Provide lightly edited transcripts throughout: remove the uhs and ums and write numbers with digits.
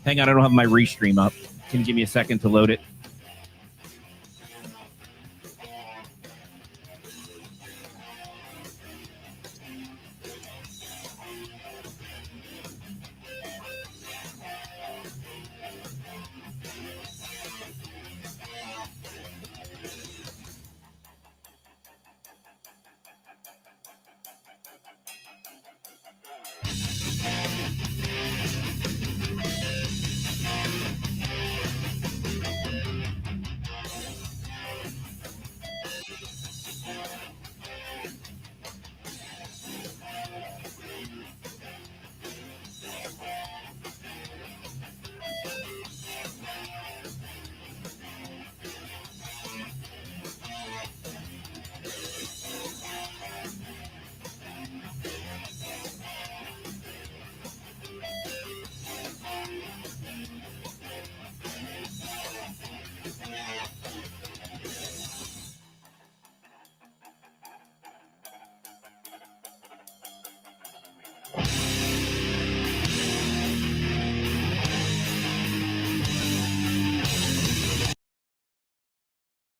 Hang on, I don't have my restream up. Can you give me a second to load it?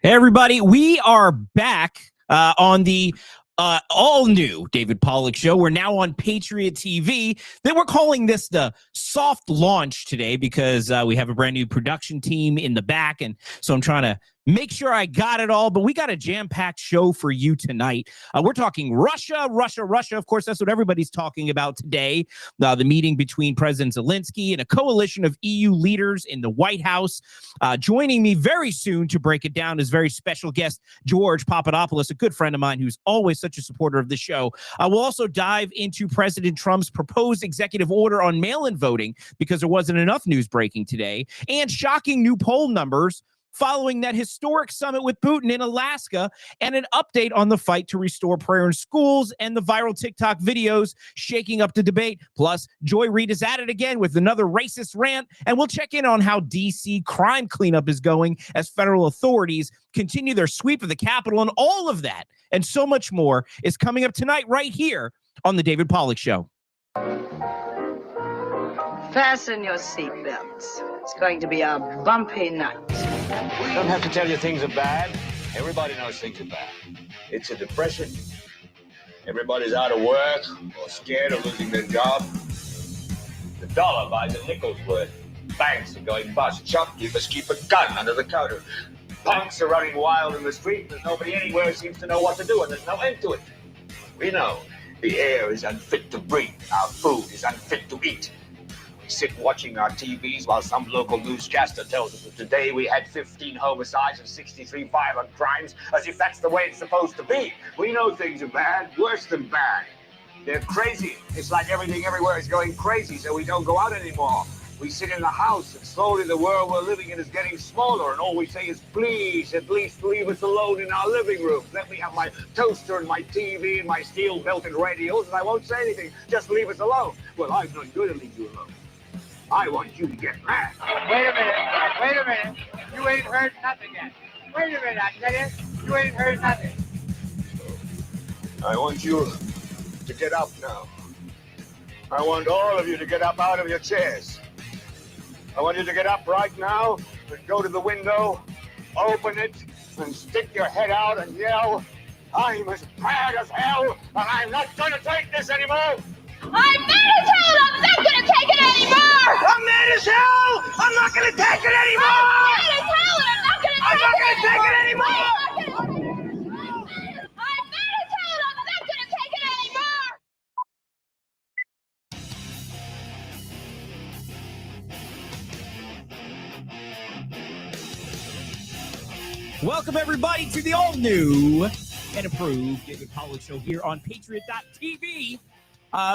Hey, everybody. We are back on the all-new David Pollack show. We're now on Patriot TV. They were calling this the soft launch today because we have a brand new production team in the back, and so I'm trying to make sure I got it all, but we got a jam-packed show for you tonight. We're talking Russia. Of course, that's what everybody's talking about today. The meeting between President Zelenskyy and a coalition of EU leaders in the White House. Joining me very soon to break it down is very special guest George Papadopoulos, a good friend of mine who's always such a supporter of the show. We'll also dive into President Trump's proposed executive order on mail-in voting because there wasn't enough news breaking today, and shocking new poll numbers following that historic summit with Putin in Alaska, and an update on the fight to restore prayer in schools and the viral TikTok videos shaking up the debate. Plus, Joy Reid is at it again with another racist rant, and we'll check in on how D.C. crime cleanup is going as federal authorities continue their sweep of the Capitol, and all of that and so much more is coming up tonight right here on The David Pollack Show. Fasten your seatbelts. It's going to be a bumpy night. We don't have to tell you things are bad. Everybody knows things are bad. It's a depression. Everybody's out of work or scared of losing their job. The dollar buys a nickel's worth. Banks are going bust. Shopkeepers keep a gun under the counter. Punks are running wild in the street. There's nobody anywhere who seems to know what to do, and there's no end to it. We know the air is unfit to breathe. Our food is unfit to eat. We sit watching our TVs while some local newscaster tells us that today we had 15 homicides and 63 violent crimes, as if that's the way it's supposed to be. We know things are bad, worse than bad. They're crazy. It's like everything everywhere is going crazy, so we don't go out anymore. We sit in the house, and slowly the world we're living in is getting smaller, and all we say is, please, at least leave us alone in our living room. Let me have my toaster and my TV and my steel-belted radios, and I won't say anything. Just leave us alone. Well, I'm not going to leave you alone. I want you to get mad. Wait a minute. You ain't heard nothing yet. Wait a minute, I tell you. You ain't heard nothing. I want you to get up now. I want all of you to get up out of your chairs. I want you to get up right now and go to the window, open it, and stick your head out and yell, I'm as mad as hell, and I'm not going to take this anymore. I'm mad as hell! I'm not gonna take it anymore! I'm mad as hell! I'm not gonna take it anymore! I'm mad as hell and I'm not gonna take it anymore! I'm I'm mad as hell and I'm not gonna take it anymore! Welcome, everybody, to the all-new and approved David Pollack Show here on Patriot.tv.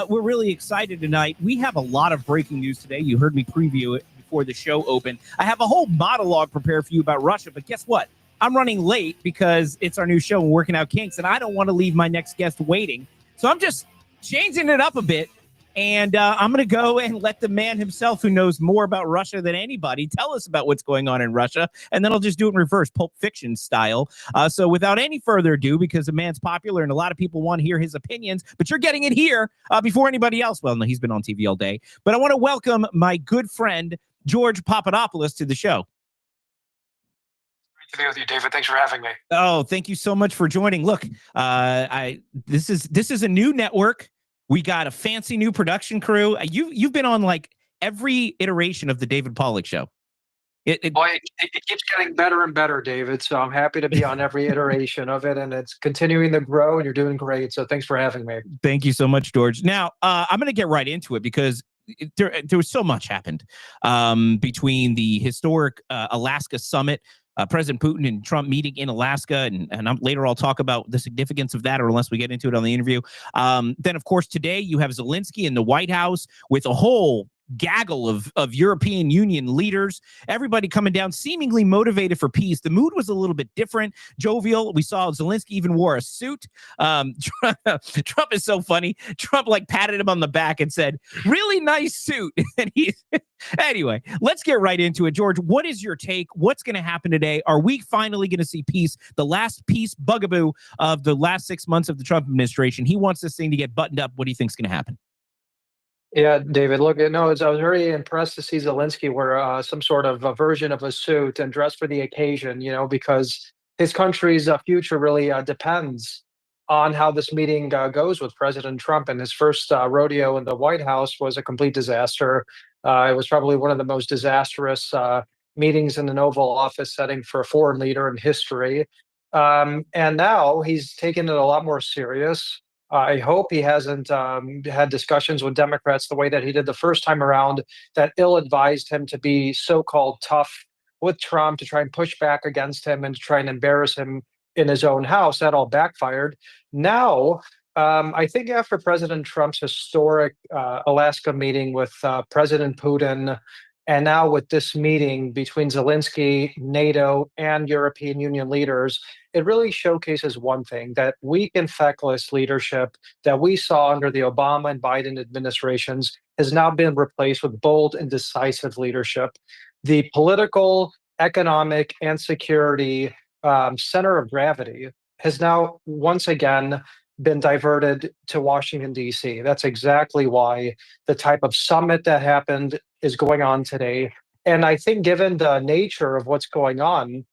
We're really excited tonight. We have a lot of breaking news today. You heard me preview it before the show opened. I have a whole monologue prepared for you about Russia, but guess what? I'm running late because it's our new show and Working Out Kinks, and I don't want to leave my next guest waiting. So I'm just changing it up a bit. And I'm going to go and let the man himself, who knows more about Russia than anybody, tell us about what's going on in Russia. And then I'll just do it in reverse, Pulp Fiction style. So without any further ado, because the man's popular and a lot of people want to hear his opinions, but you're getting it here before anybody else. Well, no, he's been on TV all day. But I want to welcome my good friend George Papadopoulos to the show. Great to be with you, David. Thanks for having me. Oh, thank you so much for joining. Look, this is a new network. We got a fancy new production crew. You've been on like every iteration of the David Pollack show. It keeps getting better and better, David. So I'm happy to be on every iteration of it, and it's continuing to grow, and you're doing great. So thanks for having me. Thank you so much, George. Now, I'm going to get right into it because there was so much happened between the historic Alaska summit, President Putin and Trump meeting in Alaska, and later I'll talk about the significance of that, or unless we get into it on the interview. Then, of course, today you have Zelenskyy in the White House with a whole gaggle of European Union leaders, everybody coming down, seemingly motivated for peace. The mood was a little bit different, jovial. We saw Zelenskyy even wore a suit. Trump is so funny. Trump like patted him on the back and said, "Really nice suit." And anyway, let's get right into it. George, what is your take? What's going to happen today? Are we finally going to see peace? The last peace bugaboo of the last 6 months of the Trump administration. He wants this thing to get buttoned up. What do you think is going to happen? Yeah, David, look, I was very impressed to see Zelenskyy wear some sort of a version of a suit and dress for the occasion, because his country's future really depends on how this meeting goes with President Trump. And his first rodeo in the White House was a complete disaster. It was probably one of the most disastrous meetings in an Oval Office setting for a foreign leader in history. And now he's taken it a lot more serious. I hope he hasn't had discussions with Democrats the way that he did the first time around that ill-advised him to be so-called tough with Trump, to try and push back against him and to try and embarrass him in his own house. That all backfired. Now, I think after President Trump's historic Alaska meeting with President Putin, and now with this meeting between Zelenskyy, NATO, and European Union leaders, it really showcases one thing, that weak and feckless leadership that we saw under the Obama and Biden administrations has now been replaced with bold and decisive leadership. The political, economic, and security center of gravity has now once again been diverted to Washington, D.C. That's exactly why the type of summit that happened is going on today. And I think given the nature of what's going on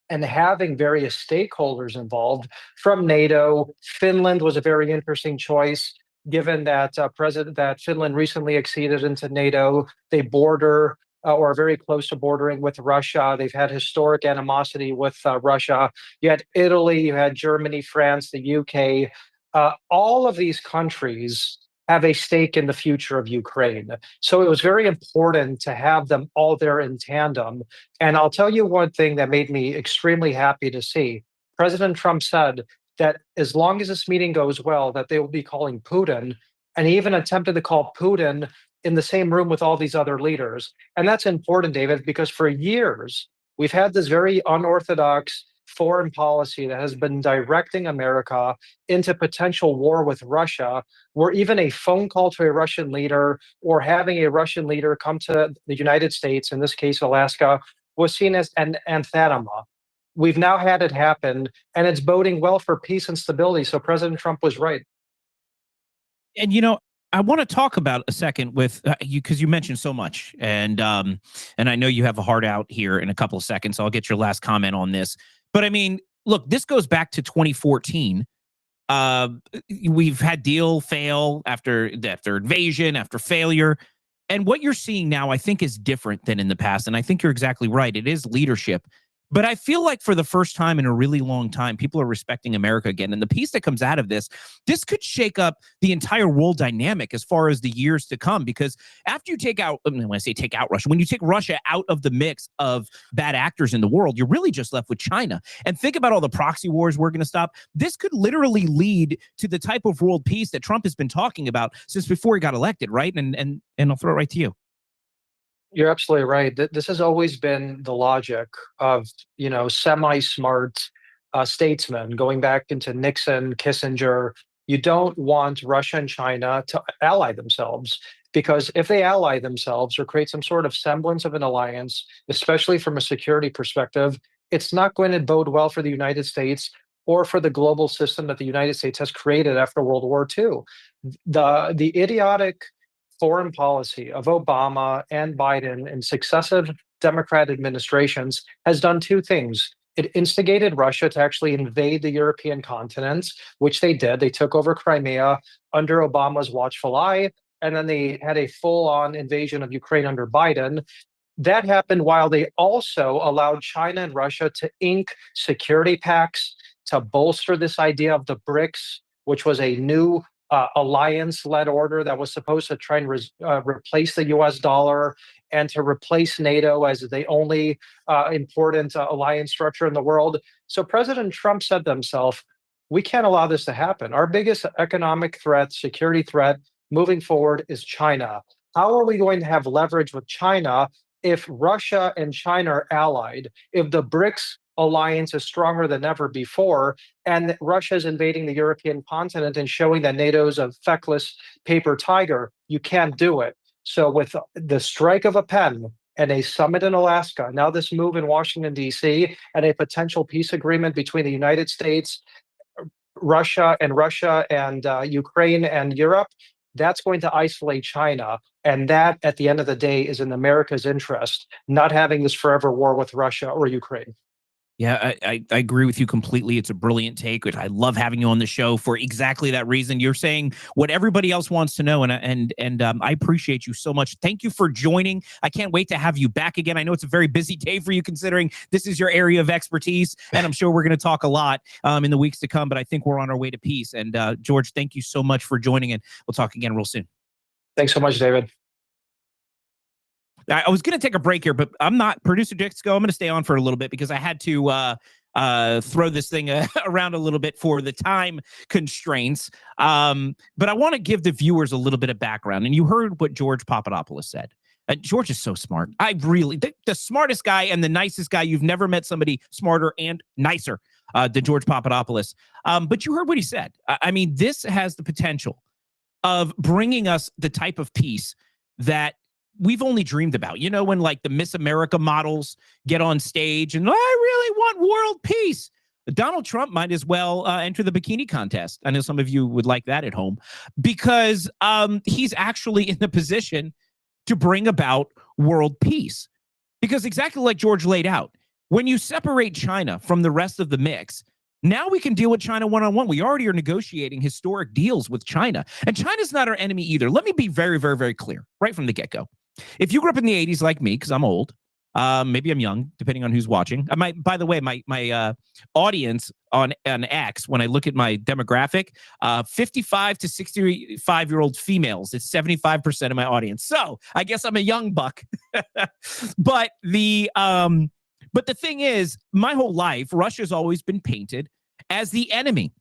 and having various stakeholders involved from NATO, Finland was a very interesting choice, given that that Finland recently acceded into NATO. They border or are very close to bordering with Russia. They've had historic animosity with Russia. You had Italy, you had Germany, France, the UK. All of these countries have a stake in the future of Ukraine. So it was very important to have them all there in tandem. And I'll tell you one thing that made me extremely happy to see. President Trump said that as long as this meeting goes well, that they will be calling Putin, and he even attempted to call Putin in the same room with all these other leaders. And that's important, David, because for years, we've had this very unorthodox foreign policy that has been directing America into potential war with Russia, where even a phone call to a Russian leader or having a Russian leader come to the United States, in this case, Alaska, was seen as an anathema. We've now had it happen, and it's boding well for peace and stability. So President Trump was right. And, I want to talk about a second with you, because you mentioned so much, and I know you have a heart out here in a couple of seconds. So I'll get your last comment on this. But I mean, look, this goes back to 2014. We've had deal fail after invasion, after failure. And what you're seeing now, I think, is different than in the past. And I think you're exactly right. It is leadership. But I feel like for the first time in a really long time, people are respecting America again. And the piece that comes out of this could shake up the entire world dynamic as far as the years to come. Because after you take out, when I say take out Russia, when you take Russia out of the mix of bad actors in the world, you're really just left with China. And think about all the proxy wars we're going to stop. This could literally lead to the type of world peace that Trump has been talking about since before he got elected, right? And I'll throw it right to you. You're absolutely right. This has always been the logic of, semi-smart statesmen going back into Nixon, Kissinger. You don't want Russia and China to ally themselves, because if they ally themselves or create some sort of semblance of an alliance, especially from a security perspective, it's not going to bode well for the United States or for the global system that the United States has created after World War II. The idiotic foreign policy of Obama and Biden in successive Democrat administrations has done two things. It instigated Russia to actually invade the European continent, which they did. They took over Crimea under Obama's watchful eye, and then they had a full-on invasion of Ukraine under Biden. That happened while they also allowed China and Russia to ink security pacts to bolster this idea of the BRICS, which was a new alliance-led order that was supposed to try and replace the US dollar and to replace NATO as the only important alliance structure in the world. So President Trump said to himself, we can't allow this to happen. Our biggest economic threat, security threat moving forward is China. How are we going to have leverage with China if Russia and China are allied, if the BRICS alliance is stronger than ever before, and Russia is invading the European continent and showing that NATO is a feckless paper tiger? You can't do it. So with the strike of a pen and a summit in Alaska, now this move in Washington, D.C., and a potential peace agreement between the United States, Russia and Ukraine and Europe, that's going to isolate China. And that, at the end of the day, is in America's interest, not having this forever war with Russia or Ukraine. Yeah, I agree with you completely. It's a brilliant take. I love having you on the show for exactly that reason. You're saying what everybody else wants to know, and I appreciate you so much. Thank you for joining. I can't wait to have you back again. I know it's a very busy day for you, considering this is your area of expertise, and I'm sure we're going to talk a lot in the weeks to come, but I think we're on our way to peace. And George, thank you so much for joining, and we'll talk again real soon. Thanks so much, David. I was going to take a break here, but I'm not. Producer Dixco, I'm going to stay on for a little bit because I had to throw this thing around a little bit for the time constraints. But I want to give the viewers a little bit of background. And you heard what George Papadopoulos said. George is so smart. The smartest guy and the nicest guy. You've never met somebody smarter and nicer than George Papadopoulos. But you heard what he said. I mean, this has the potential of bringing us the type of peace that we've only dreamed about. You know, when like the Miss America models get on stage and I really want world peace. Donald Trump might as well enter the bikini contest. I know some of you would like that at home because he's actually in the position to bring about world peace. Because exactly like George laid out, when you separate China from the rest of the mix, now we can deal with China one-on-one. We already are negotiating historic deals with China. And China's not our enemy either. Let me be very, very, very clear right from the get-go. If you grew up in the 80s like me, because I'm old, maybe I'm young, depending on who's watching. By the way, my audience on X, when I look at my demographic, 55 to 65-year-old females, it's 75% of my audience. So I guess I'm a young buck. But the thing is, my whole life, Russia's always been painted as the enemy.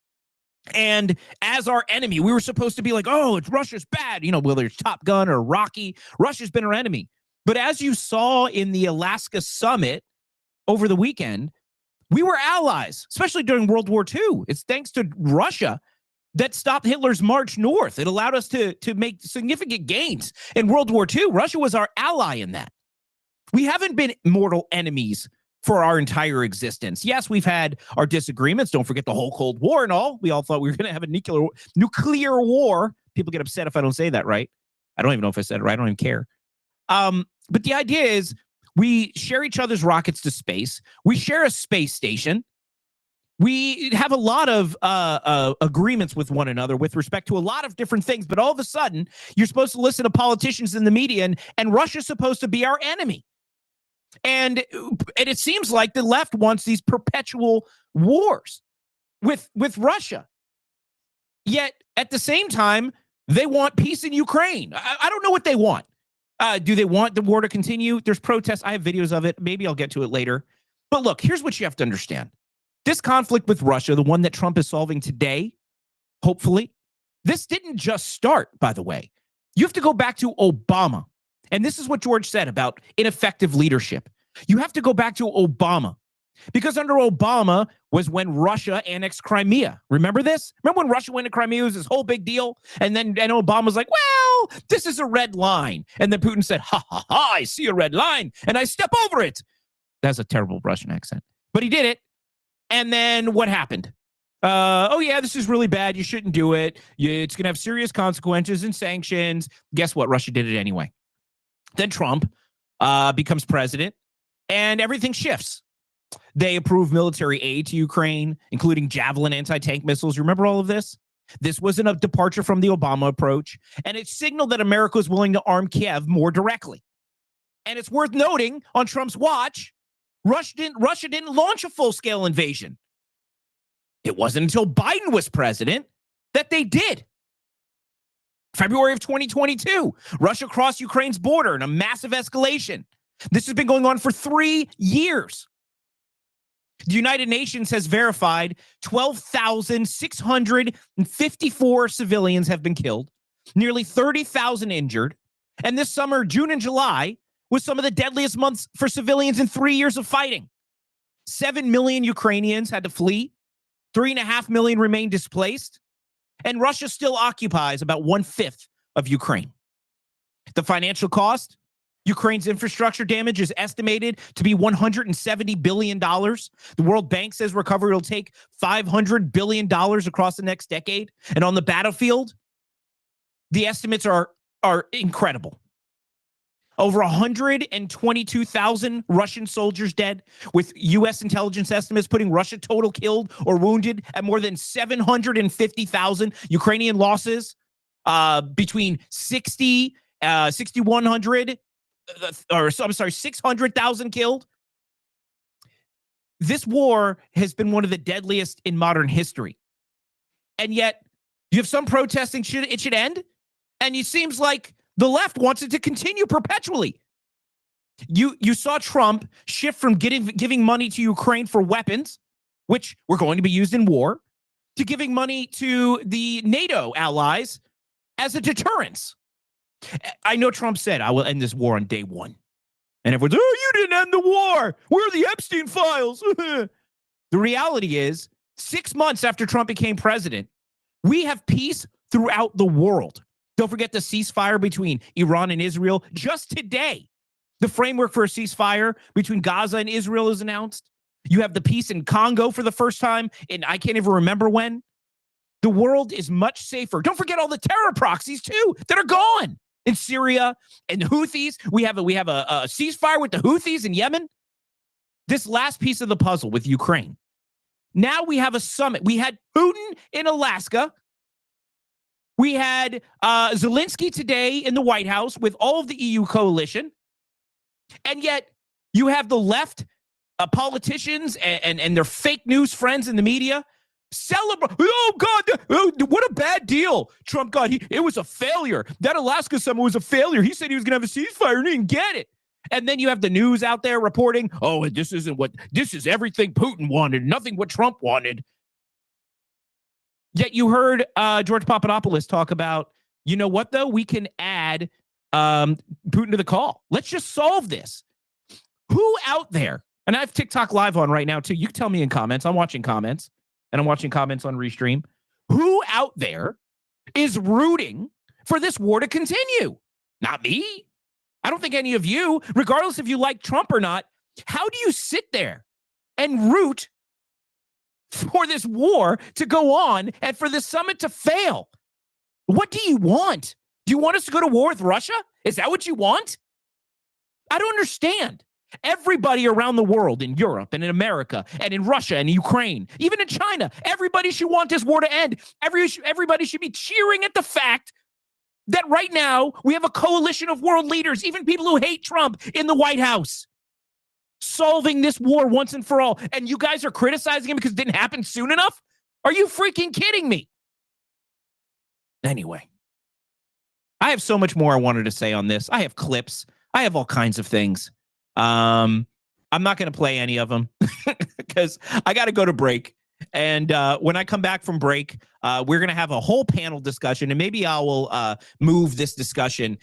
And as our enemy, we were supposed to be like, oh, it's Russia's bad. You know, whether it's Top Gun or Rocky, Russia's been our enemy. But as you saw in the Alaska summit over the weekend, we were allies, especially during World War II. It's thanks to Russia that stopped Hitler's march north. It allowed us to make significant gains in World War II. Russia was our ally in that. We haven't been mortal enemies for our entire existence. Yes, we've had our disagreements. Don't forget the whole Cold War and all. We all thought we were going to have a nuclear war. People get upset if I don't say that right. I don't even know if I said it right. I don't even care. But the idea is we share each other's rockets to space. We share a space station. We have a lot of agreements with one another with respect to a lot of different things. But all of a sudden, you're supposed to listen to politicians in the media, and Russia's supposed to be our enemy. And it seems like the left wants these perpetual wars with Russia. Yet, at the same time, they want peace in Ukraine. I don't know what they want. Do they want the war to continue? There's protests. I have videos of it. Maybe I'll get to it later. But look, here's what you have to understand. This conflict with Russia, the one that Trump is solving today, hopefully, this didn't just start, by the way. You have to go back to Obama. And this is what George said about ineffective leadership. You have to go back to Obama. Because under Obama was when Russia annexed Crimea. Remember this? Remember when Russia went to Crimea? It was this whole big deal. And Obama was like, well, this is a red line. And then Putin said, ha, ha, ha, I see a red line. And I step over it. That's a terrible Russian accent. But he did it. And then what happened? Oh yeah, this is really bad. You shouldn't do it. It's going to have serious consequences and sanctions. Guess what? Russia did it anyway. Then Trump becomes president, and everything shifts. They approve military aid to Ukraine, including Javelin anti-tank missiles. You remember all of this? This wasn't a departure from the Obama approach, and it signaled that America was willing to arm Kiev more directly. And it's worth noting, on Trump's watch, Russia didn't launch a full-scale invasion. It wasn't until Biden was president that they did. February of 2022, Russia crossed Ukraine's border in a massive escalation. This has been going on for 3 years. The United Nations has verified 12,654 civilians have been killed, nearly 30,000 injured, and this summer, June and July, was some of the deadliest months for civilians in 3 years of fighting. 7 million Ukrainians had to flee, 3.5 million remain displaced, and Russia still occupies about 1/5 of Ukraine. The financial cost, Ukraine's infrastructure damage is estimated to be $170 billion. The World Bank says recovery will take $500 billion across the next decade. And on the battlefield, the estimates are incredible. Over 122,000 Russian soldiers dead, with U.S. intelligence estimates putting Russia total killed or wounded at more than 750,000. Ukrainian losses between 600,000 killed. This war has been one of the deadliest in modern history. And yet, you have some protesting it should end, and it seems like the left wants it to continue perpetually. You saw Trump shift from giving money to Ukraine for weapons, which were going to be used in war, to giving money to the NATO allies as a deterrence. I know Trump said, I will end this war on day one. And everyone's, oh, you didn't end the war. Where are the Epstein files? The reality is, 6 months after Trump became president, we have peace throughout the world. Don't forget the ceasefire between Iran and Israel. Just today, the framework for a ceasefire between Gaza and Israel is announced. You have the peace in Congo for the first time, and I can't even remember when. The world is much safer. Don't forget all the terror proxies, too, that are gone. In Syria and the Houthis, we have a ceasefire with the Houthis in Yemen. This last piece of the puzzle with Ukraine. Now we have a summit. We had Putin in Alaska. We had Zelenskyy today in the White House with all of the EU coalition. And yet you have the left politicians and their fake news friends in the media celebrate. Oh, God, what a bad deal Trump got. It was a failure. That Alaska summit was a failure. He said he was going to have a ceasefire and he didn't get it. And then you have the news out there reporting, oh, this is everything Putin wanted, nothing what Trump wanted. Yet you heard George Papadopoulos talk about, you know what, though? We can add Putin to the call. Let's just solve this. Who out there, and I have TikTok live on right now, too. You can tell me in comments. I'm watching comments. And I'm watching comments on Restream. Who out there is rooting for this war to continue? Not me. I don't think any of you, regardless if you like Trump or not. How do you sit there and root for this war to go on and for this summit to fail? What do you want? Do you want us to go to war with Russia? Is that what you want? I don't understand. Everybody around the world, in Europe and in America and in Russia and Ukraine, even in China, everybody should want this war to end. Everybody should be cheering at the fact that right now we have a coalition of world leaders, even people who hate Trump, in the White House, solving this war once and for all. And you guys are criticizing him because it didn't happen soon enough? Are you freaking kidding me? Anyway, I have so much more I wanted to say on this. I have clips. I have all kinds of things. I'm not going to play any of them because I got to go to break. And when I come back from break, we're going to have a whole panel discussion, and maybe I will move this discussion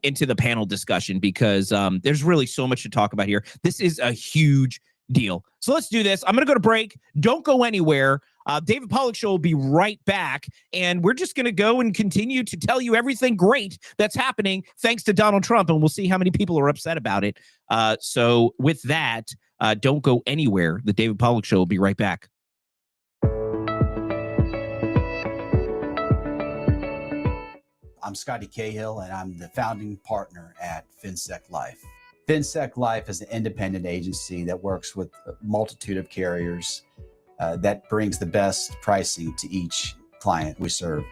into the panel discussion because there's really so much to talk about here. This is a huge deal. So let's do this. I'm going to go to break. Don't go anywhere. David Pollack Show will be right back, and we're just going to go and continue to tell you everything great that's happening thanks to Donald Trump, and we'll see how many people are upset about it. So with that, don't go anywhere. The David Pollack Show will be right back. I'm Scotty Cahill, and I'm the founding partner at FinSec Life. FinSec Life is an independent agency that works with a multitude of carriers that brings the best pricing to each client we serve.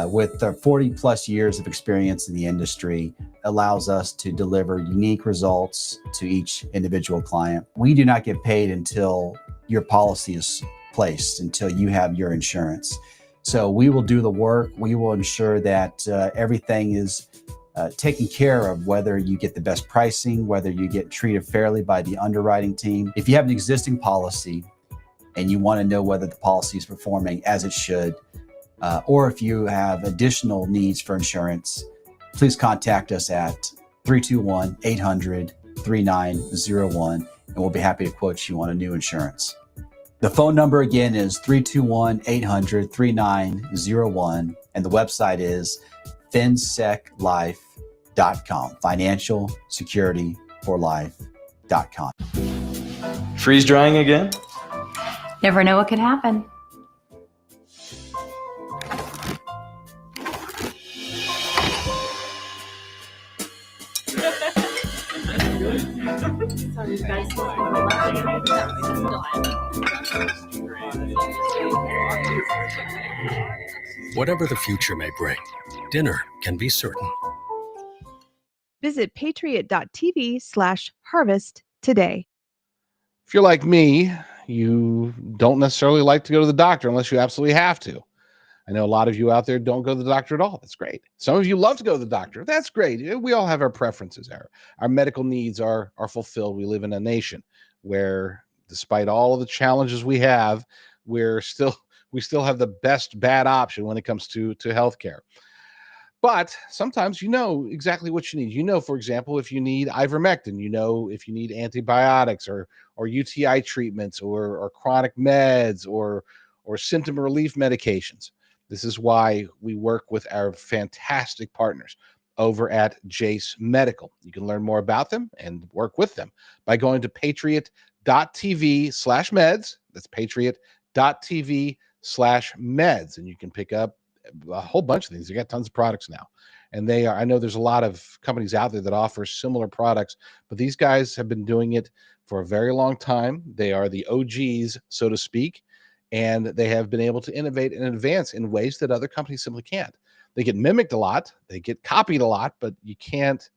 With our 40 plus years of experience in the industry, allows us to deliver unique results to each individual client. We do not get paid until your policy is placed, until you have your insurance. So we will do the work. We will ensure that everything is taken care of, whether you get the best pricing, whether you get treated fairly by the underwriting team. If you have an existing policy and you want to know whether the policy is performing as it should, or if you have additional needs for insurance, please contact us at 321-800-3901, and we'll be happy to quote you on a new insurance. The phone number again is 321-800-3901, and the website is finseclife.com, financialsecurityforlife.com. Freeze drying again? Never know what could happen. Whatever the future may bring, dinner can be certain. Visit patriot.tv/harvest today. If you're like me, you don't necessarily like to go to the doctor unless you absolutely have to. I know a lot of you out there don't go to the doctor at all. That's great. Some of you love to go to the doctor. That's great. We all have our preferences. Our medical needs are fulfilled. We live in a nation where, despite all of the challenges we have, we still have the best bad option when it comes to healthcare. But sometimes you know exactly what you need. You know, for example, if you need ivermectin, you know if you need antibiotics or UTI treatments or chronic meds or symptom relief medications. This is why we work with our fantastic partners over at Jace Medical. You can learn more about them and work with them by going to patriot.tv/meds. That's patriot.tv/meds. And you can pick up a whole bunch of things. They got tons of products now. And I know there's a lot of companies out there that offer similar products, but these guys have been doing it for a very long time. They are the OGs, so to speak. And they have been able to innovate and advance in ways that other companies simply can't. They get mimicked a lot, they get copied a lot, but you can't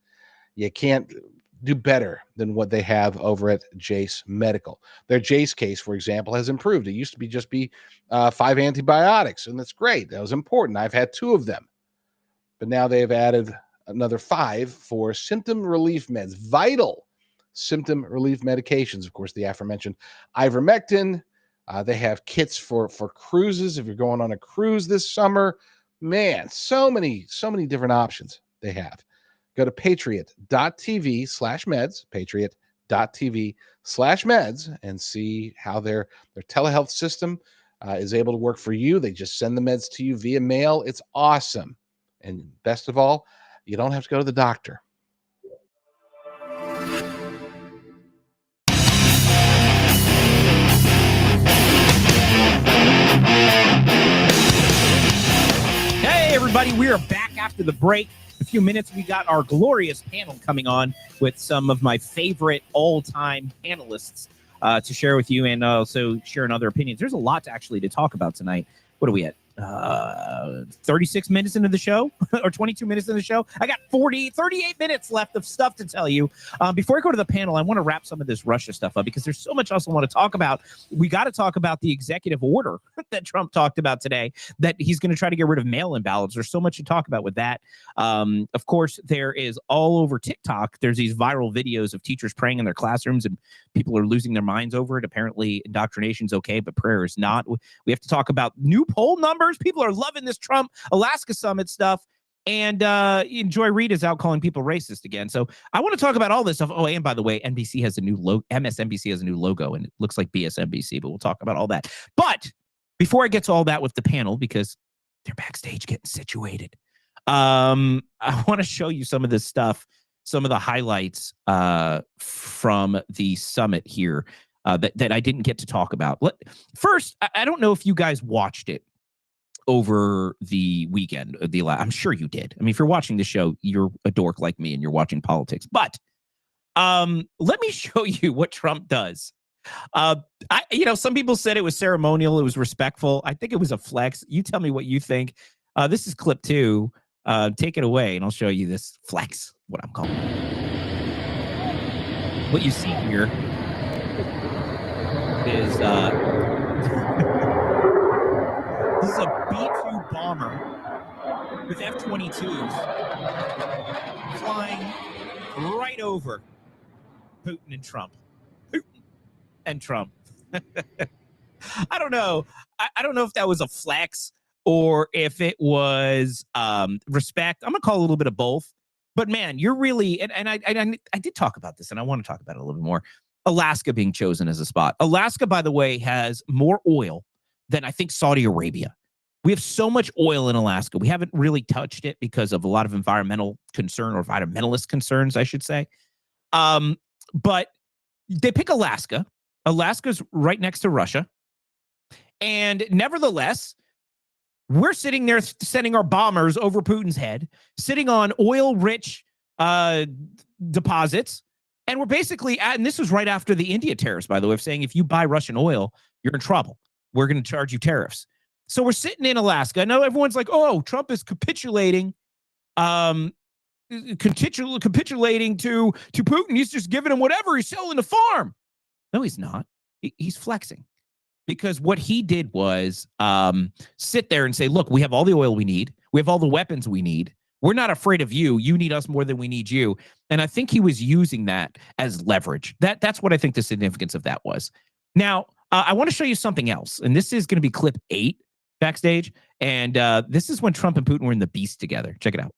do better than what they have over at Jace Medical. Their Jace case, for example, has improved. It used to be 5 antibiotics, and that's great. That was important. I've had 2 of them. But now they've added another 5 for symptom relief meds, vital symptom relief medications. Of course, the aforementioned ivermectin. They have kits for cruises. If you're going on a cruise this summer, man, so many different options they have. Go to patriot.tv/meds, patriot.tv/meds, and see how their telehealth system is able to work for you. They just send the meds to you via mail. It's awesome. And best of all, you don't have to go to the doctor. Hey, everybody, we are back after the break. In a few minutes, we got our glorious panel coming on with some of my favorite all-time panelists to share with you and also sharing other opinions. There's a lot to talk about tonight. What are we at? 36 minutes into the show or 22 minutes into the show. I got 38 minutes left of stuff to tell you. Before I go to the panel, I want to wrap some of this Russia stuff up because there's so much else I want to talk about. We got to talk about the executive order that Trump talked about today, that he's going to try to get rid of mail-in ballots. There's so much to talk about with that. Of course, there is all over TikTok. There's these viral videos of teachers praying in their classrooms and people are losing their minds over it. Apparently, indoctrination's okay, but prayer is not. We have to talk about new poll numbers. People are loving this Trump Alaska summit stuff. And Joy Reid is out calling people racist again. So I want to talk about all this stuff. Oh, and by the way, NBC has a new logo. MSNBC has a new logo, and it looks like BSNBC, but we'll talk about all that. But before I get to all that with the panel, because they're backstage getting situated, I want to show you some of this stuff, some of the highlights from the summit here that I didn't get to talk about. First, I don't know if you guys watched it. over the weekend. I'm sure you did. I mean, if you're watching the show, you're a dork like me and you're watching politics. But let me show you what Trump does. Some people said it was ceremonial. It was respectful. I think it was a flex. You tell me what you think. This is clip 2. Take it away, and I'll show you this flex, what I'm calling it. What you see here is this is a B-2 bomber with F-22s flying right over Putin and Trump. Putin and Trump. I don't know. I don't know if that was a flex or if it was respect. I'm going to call it a little bit of both. But, man, you're really – and I did talk about this, and I want to talk about it a little bit more. Alaska being chosen as a spot. Alaska, by the way, has more oil than I think Saudi Arabia. We have so much oil in Alaska. We haven't really touched it because of a lot of environmental concern, or environmentalist concerns, I should say. But they pick Alaska. Alaska's right next to Russia. And nevertheless, we're sitting there sending our bombers over Putin's head, sitting on oil-rich deposits. And we're basically and this was right after the India tariffs, by the way, of saying if you buy Russian oil, you're in trouble. We're going to charge you tariffs. So we're sitting in Alaska. I know everyone's like, oh, Trump is capitulating to Putin. He's just giving him whatever. He's selling the farm. No, he's not. He's flexing. Because what he did was sit there and say, look, we have all the oil we need. We have all the weapons we need. We're not afraid of you. You need us more than we need you. And I think he was using that as leverage. That's what I think the significance of that was. Now, I want to show you something else. And this is going to be clip 8 backstage. And this is when Trump and Putin were in the beast together. Check it out.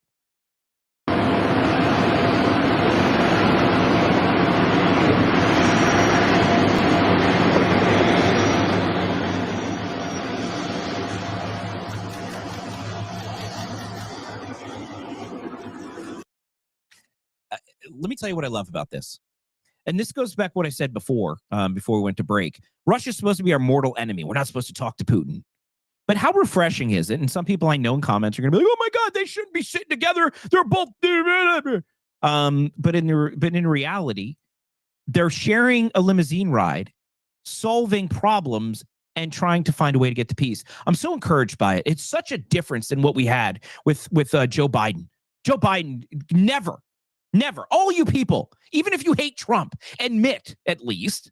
Let me tell you what I love about this. And this goes back to what I said before we went to break. Russia's supposed to be our mortal enemy. We're not supposed to talk to Putin. But how refreshing is it? And some people I know in comments are going to be like, oh, my God, they shouldn't be sitting together. They're both. But in reality, they're sharing a limousine ride, solving problems, and trying to find a way to get to peace. I'm so encouraged by it. It's such a difference than what we had with Joe Biden. Joe Biden never, all you people, even if you hate Trump, admit at least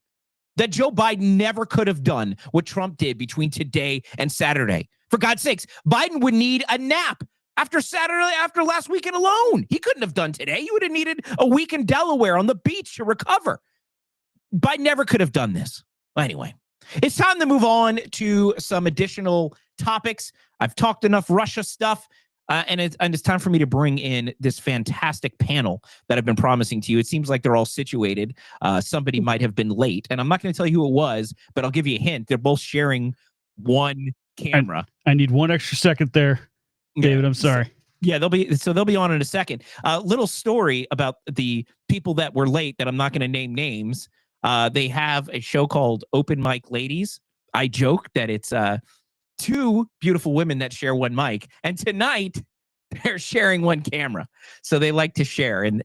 that Joe Biden never could have done what Trump did between today and Saturday. For God's sakes, Biden would need a nap after Saturday, after last weekend alone. He couldn't have done today. He would have needed a week in Delaware on the beach to recover. Biden never could have done this. Anyway, it's time to move on to some additional topics. I've talked enough Russia stuff. And it's time for me to bring in this fantastic panel that I've been promising to you. It seems like they're all situated. Somebody might have been late, and I'm not going to tell you who it was, but I'll give you a hint. They're both sharing one camera. I need one extra second there, David. I'm sorry. Yeah, they'll be on in a second. Little story about the people that were late that I'm not going to name names. They have a show called Open Mic Ladies. I joke that it's 2 beautiful women that share one mic, and tonight they're sharing one camera. So they like to share, and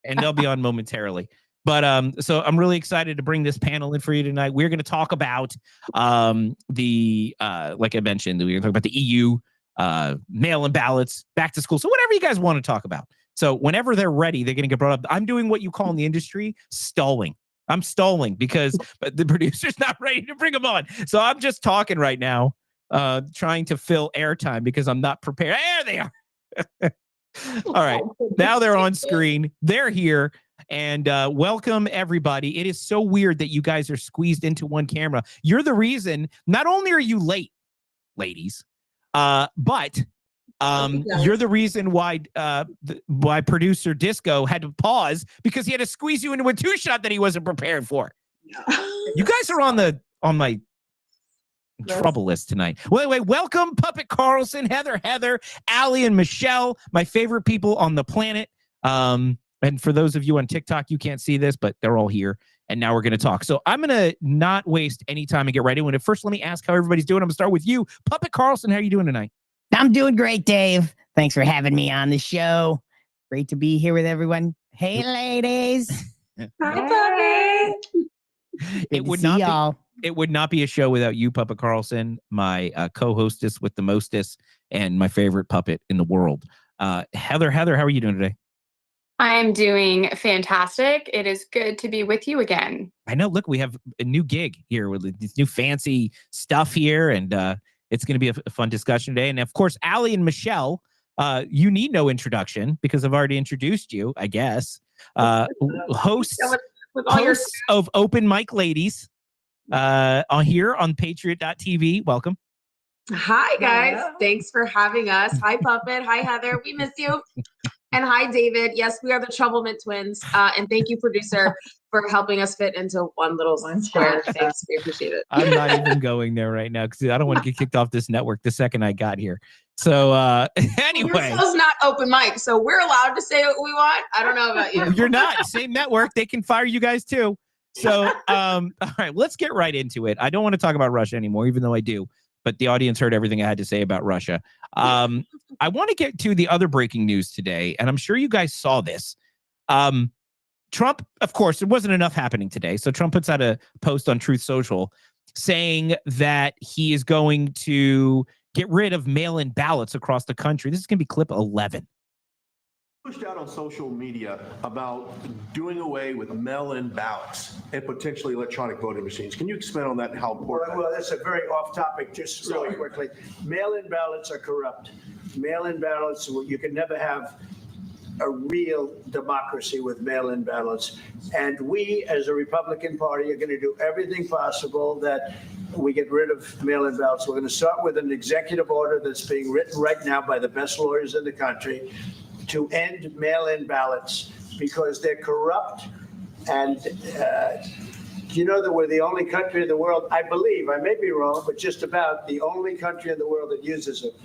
they'll be on momentarily. But so I'm really excited to bring this panel in for you tonight. We're going to talk about like I mentioned, we're going to talk about the EU, mail-in ballots, back to school. So whatever you guys want to talk about. So whenever they're ready, they're going to get brought up. I'm doing what you call in the industry stalling. I'm stalling because the producer's not ready to bring them on. So I'm just talking right now. Trying to fill airtime because I'm not prepared. There they are. All right. Now they're on screen. They're here. And welcome, everybody. It is so weird that you guys are squeezed into one camera. You're the reason. Not only are you late, ladies, but you're the reason why producer Disco had to pause because he had to squeeze you into a 2-shot that he wasn't prepared for. You guys are on my trouble list tonight. Well, anyway, welcome Puppet Carlson, Heather, Allie, and Michelle, my favorite people on the planet. And for those of you on TikTok, you can't see this, but they're all here. And now we're going to talk. So I'm going to not waste any time and get right into it. First, let me ask how everybody's doing. I'm going to start with you. Puppet Carlson, how are you doing tonight? I'm doing great, Dave. Thanks for having me on the show. Great to be here with everyone. Hey, ladies. Hi, puppy. It would not be. It would not be a show without you, Papa Carlson, my co-hostess with the mostest, and my favorite puppet in the world. Heather, how are you doing today? I'm doing fantastic. It is good to be with you again. I know. Look, we have a new gig here with this new fancy stuff here, and it's going to be a fun discussion today. And of course, Allie and Michelle, you need no introduction because I've already introduced you, I guess. Hosts of Open Mic Ladies on here on Patriot.tv. Welcome. Hi, guys. Thanks for having us. Hi, Puppet. Hi, Heather. We miss you. And hi, David. Yes, we are the Troublemint twins. And thank you, producer, for helping us fit into one little square. Thanks. We appreciate it. I'm not even going there right now because I don't want to get kicked off this network the second I got here. So anyway. It's not open mic, so we're allowed to say what we want. I don't know about you. You're not. Same network. They can fire you guys too. So all right, let's get right into it. I don't want to talk about Russia anymore, even though I do. But the audience heard everything I had to say about Russia. I want to get to the other breaking news today, and I'm sure you guys saw this. Trump, of course, there wasn't enough happening today. So Trump puts out a post on Truth Social saying that he is going to get rid of mail-in ballots across the country. This is going to be clip 11. Pushed out on social media about doing away with mail-in ballots and potentially electronic voting machines. Can you expand on that and how important? Well, that's a very off topic, just really quickly. Mail-in ballots are corrupt. Mail-in ballots, you can never have a real democracy with mail-in ballots. And we, as a Republican Party, are going to do everything possible that we get rid of mail-in ballots. We're going to start with an executive order that's being written right now by the best lawyers in the country to end mail-in ballots because they're corrupt. And you know that we're the only country in the world, I believe, I may be wrong, but just about the only country in the world that uses it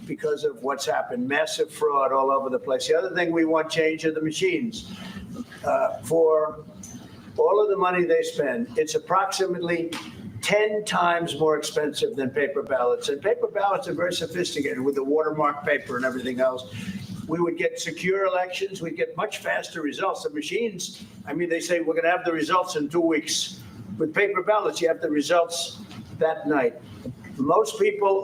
because of what's happened, massive fraud all over the place. The other thing we want change are the machines. For all of the money they spend, it's approximately 10 times more expensive than paper ballots. And paper ballots are very sophisticated with the watermark paper and everything else. We would get secure elections. We'd get much faster results. The machines, I mean, they say we're going to have the results in 2 weeks. With paper ballots, you have the results that night. Most people,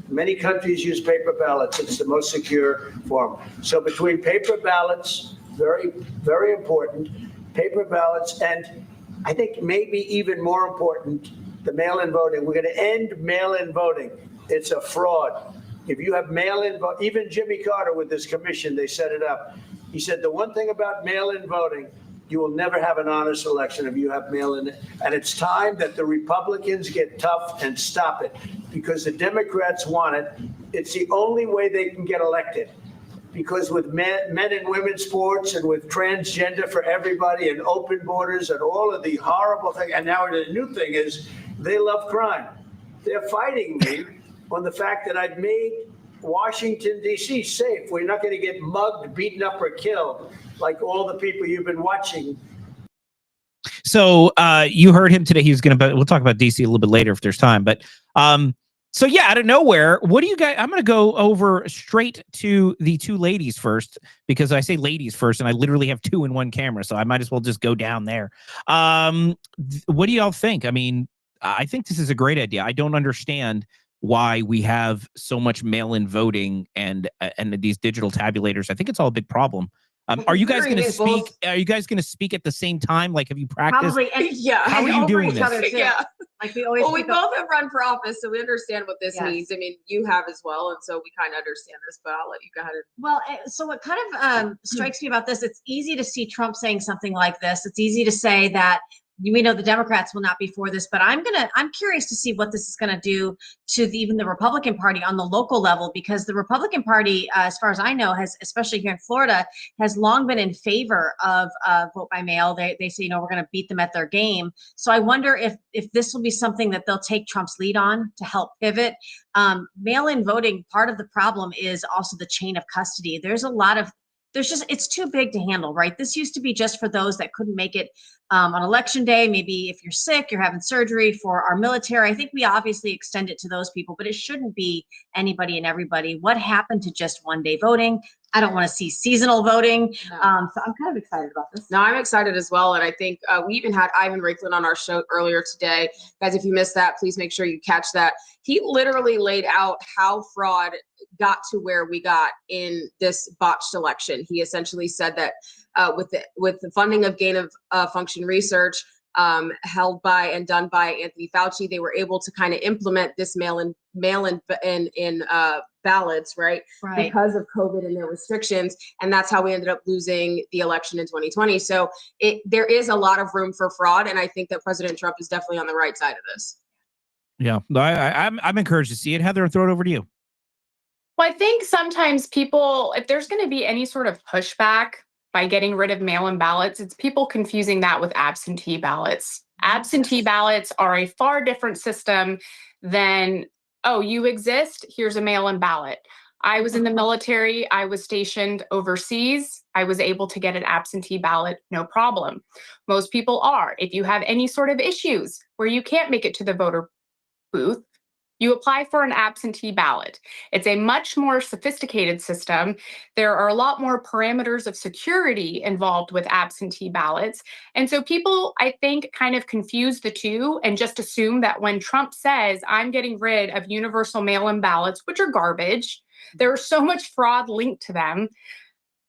many countries use paper ballots. It's the most secure form. So between paper ballots, very, very important, paper ballots, and I think maybe even more important, the mail-in voting. We're going to end mail-in voting. It's a fraud. If you have mail-in vote, even Jimmy Carter with this commission, they set it up. He said the one thing about mail-in voting, you will never have an honest election if you have mail-in. And it's time that the Republicans get tough and stop it because the Democrats want it. It's the only way they can get elected. Because with men and women's sports and with transgender for everybody and open borders and all of the horrible things, and now the new thing is they love crime. They're fighting me on the fact that I've made Washington, D.C. safe. We're not going to get mugged, beaten up, or killed like all the people you've been watching. So you heard him today. He was going to, we'll talk about D.C. a little bit later if there's time. But so, yeah, out of nowhere, what do you guys, I'm going to go over straight to the two ladies first, because I say ladies first, and I literally have two in one camera, so I might as well just go down there. What do y'all think? I mean, I think this is a great idea. I don't understand why we have so much mail-in voting and these digital tabulators. I think it's all a big problem. Are you guys going to speak? Are you guys going to speak at the same time? Like, have you practiced? Probably, yeah. How are you doing this? Yeah. Like we always. Well, we both have run for office, so we understand what this means. I mean, you have as well, and so we kind of understand this. But I'll let you go ahead. Well, so what kind of strikes me about this? It's easy to see Trump saying something like this. It's easy to say that we know the Democrats will not be for this, but I'm curious to see what this is going to do to even the Republican Party on the local level, because the Republican Party, as far as I know, has, especially here in Florida, has long been in favor of vote by mail. They say, we're going to beat them at their game. So I wonder if this will be something that they'll take Trump's lead on to help pivot. Mail-in voting, part of the problem is also the chain of custody. There's a lot of it's too big to handle, right? This used to be just for those that couldn't make it on election day. Maybe if you're sick, you're having surgery. For our military, I think we obviously extend it to those people, but it shouldn't be anybody and everybody. What happened to just one day voting? I don't want to see seasonal voting. So I'm kind of excited about this. No, I'm excited as well. And I think we even had Ivan Raiklin on our show earlier today. Guys, if you missed that, please make sure you catch that. He literally laid out how fraud got to where we got in this botched election. He essentially said that with the funding of gain of function research held by and done by Anthony Fauci, they were able to kind of implement this mail-in ballots, right? Because of COVID and their restrictions. And that's how we ended up losing the election in 2020. So there is a lot of room for fraud. And I think that President Trump is definitely on the right side of this. Yeah, I'm encouraged to see it. Heather, throw it over to you. Well, I think sometimes people, if there's going to be any sort of pushback by getting rid of mail-in ballots, it's people confusing that with absentee ballots. Absentee ballots are a far different system than, oh, you exist, here's a mail-in ballot. I was in the military, I was stationed overseas, I was able to get an absentee ballot, no problem. Most people are. If you have any sort of issues where you can't make it to the voter booth, you apply for an absentee ballot. It's a much more sophisticated system. There are a lot more parameters of security involved with absentee ballots. And so people, I think, kind of confuse the two and just assume that when Trump says, I'm getting rid of universal mail-in ballots, which are garbage, there's so much fraud linked to them,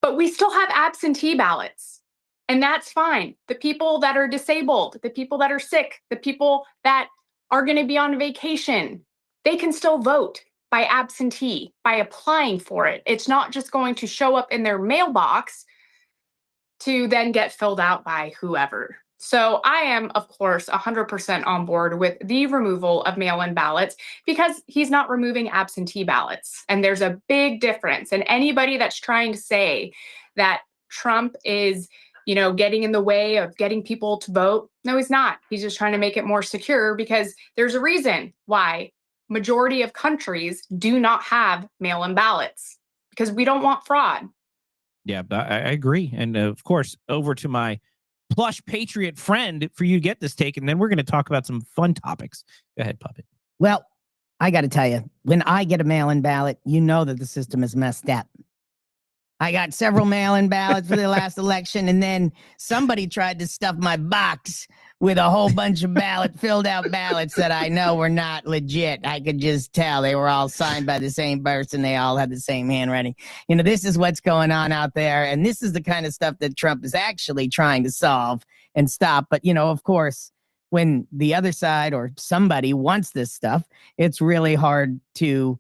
but we still have absentee ballots. And that's fine. The people that are disabled, the people that are sick, the people that are going to be on vacation, they can still vote by absentee, by applying for it. It's not just going to show up in their mailbox to then get filled out by whoever. So I am, of course, 100% on board with the removal of mail-in ballots because he's not removing absentee ballots. And there's a big difference. And anybody that's trying to say that Trump is, getting in the way of getting people to vote, no, he's not. He's just trying to make it more secure because there's a reason why majority of countries do not have mail-in ballots because we don't want fraud. Yeah, I agree. And of course, over to my plush patriot friend for you to get this take. And then we're going to talk about some fun topics. Go ahead, Puppet. Well, I got to tell you, when I get a mail-in ballot, you know that the system is messed up. I got several mail-in ballots for the last election, and then somebody tried to stuff my box with a whole bunch of filled out ballots that I know were not legit. I could just tell they were all signed by the same person. They all had the same handwriting. This is what's going on out there. And this is the kind of stuff that Trump is actually trying to solve and stop. But, of course, when the other side or somebody wants this stuff, it's really hard to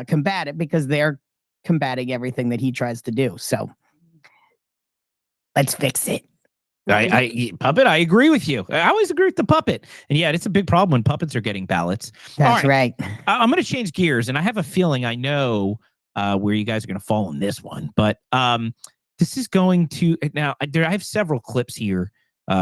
combat it because they're combating everything that he tries to do. So let's fix it. Puppet, I agree with you. I always agree with the Puppet. And yeah, it's a big problem when puppets are getting ballots. That's right. I'm going to change gears, and I have a feeling I know where you guys are going to fall on this one. But this is going to now. I have several clips here,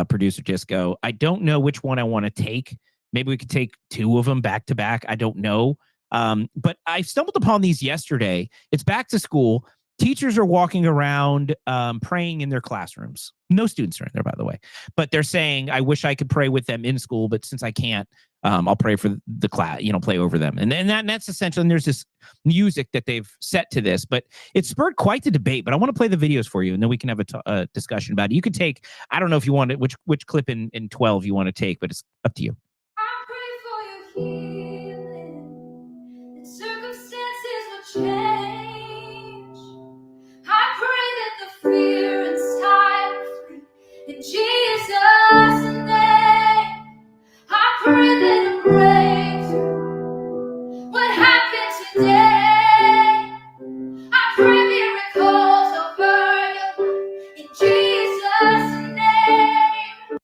producer Disco. I don't know which one I want to take. Maybe we could take two of them back to back. I don't know. But I stumbled upon these yesterday. It's back to school. Teachers are walking around praying in their classrooms. No students are in there, by the way. But they're saying, I wish I could pray with them in school, but since I can't, I'll pray for the class, play over them. And that's essential. And there's this music that they've set to this, but it spurred quite the debate. But I want to play the videos for you, and then we can have a discussion about it. You could take, I don't know if you want it, which clip in 12 you want to take, but it's up to you. Change. I pray that the fear inside will flee in Jesus' name. I pray that a breakthrough what happened today. I pray miracles over your life in Jesus' name.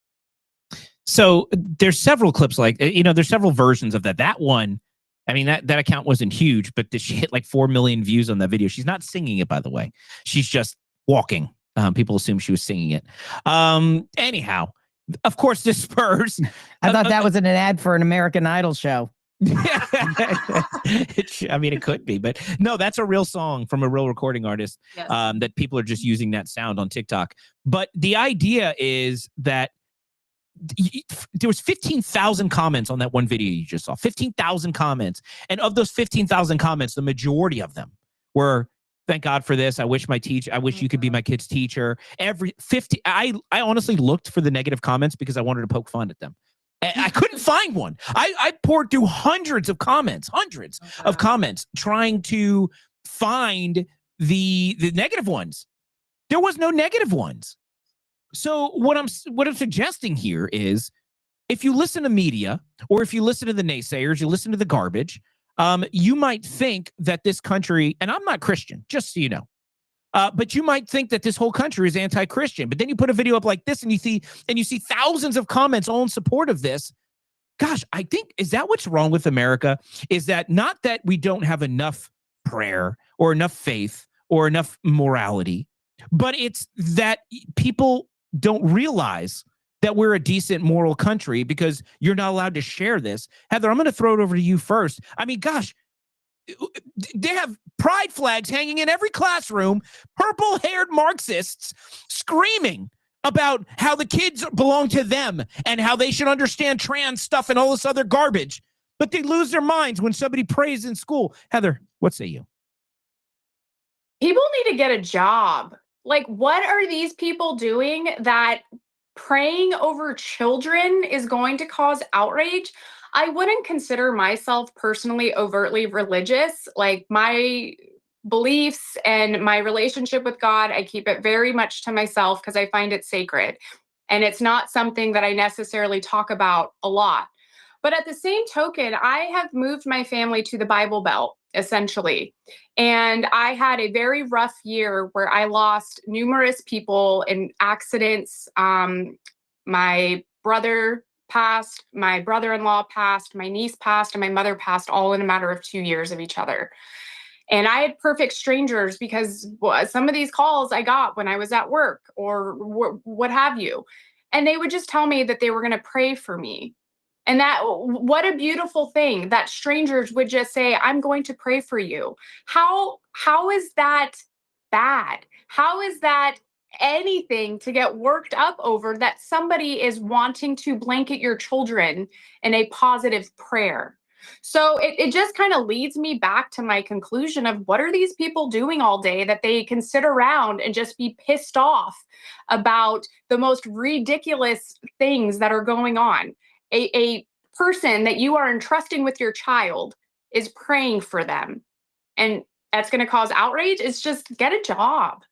So there's several clips there's several versions of that. That one, I mean, that account wasn't huge, but she hit like 4 million views on that video. She's not singing it, by the way. She's just walking. People assume she was singing it. Anyhow, of course, this spurs. I thought that was an ad for an American Idol show. I mean, it could be, but no, that's a real song from a real recording artist. Yes. That people are just using that sound on TikTok. But the idea is that there was 15,000 comments on that one video you just saw. 15,000 comments, and of those 15,000 comments, the majority of them were, "Thank God for this. I wish you could be my kid's teacher." I honestly looked for the negative comments because I wanted to poke fun at them. I couldn't find one. I poured through hundreds of comments, trying to find the negative ones. There was no negative ones. So what I'm suggesting here is, if you listen to media, or if you listen to the naysayers, you listen to the garbage, you might think that this country, and I'm not Christian, just so you know, but you might think that this whole country is anti-Christian. But then you put a video up like this, and you see thousands of comments all in support of this. Gosh, I think, is that what's wrong with America? Is that not that we don't have enough prayer or enough faith or enough morality, but it's that people don't realize that we're a decent moral country because you're not allowed to share this. Heather, I'm going to throw it over to you first. I mean, gosh, they have pride flags hanging in every classroom, purple-haired Marxists screaming about how the kids belong to them and how they should understand trans stuff and all this other garbage. But they lose their minds when somebody prays in school. Heather, what say you? People need to get a job. Like, what are these people doing that praying over children is going to cause outrage? I wouldn't consider myself personally overtly religious. Like, my beliefs and my relationship with God, I keep it very much to myself because I find it sacred. And it's not something that I necessarily talk about a lot. But at the same token, I have moved my family to the Bible Belt, essentially. And I had a very rough year where I lost numerous people in accidents. My brother passed, my brother-in-law passed, my niece passed, and my mother passed, all in a matter of 2 years of each other. And I had perfect strangers because some of these calls I got when I was at work or what have you. And they would just tell me that they were going to pray for me. And what a beautiful thing that strangers would just say, "I'm going to pray for you." How is that bad? How is that anything to get worked up over, that somebody is wanting to blanket your children in a positive prayer? So it just kind of leads me back to my conclusion of, what are these people doing all day that they can sit around and just be pissed off about the most ridiculous things that are going on? A person that you are entrusting with your child is praying for them, and that's going to cause outrage. It's just, get a job.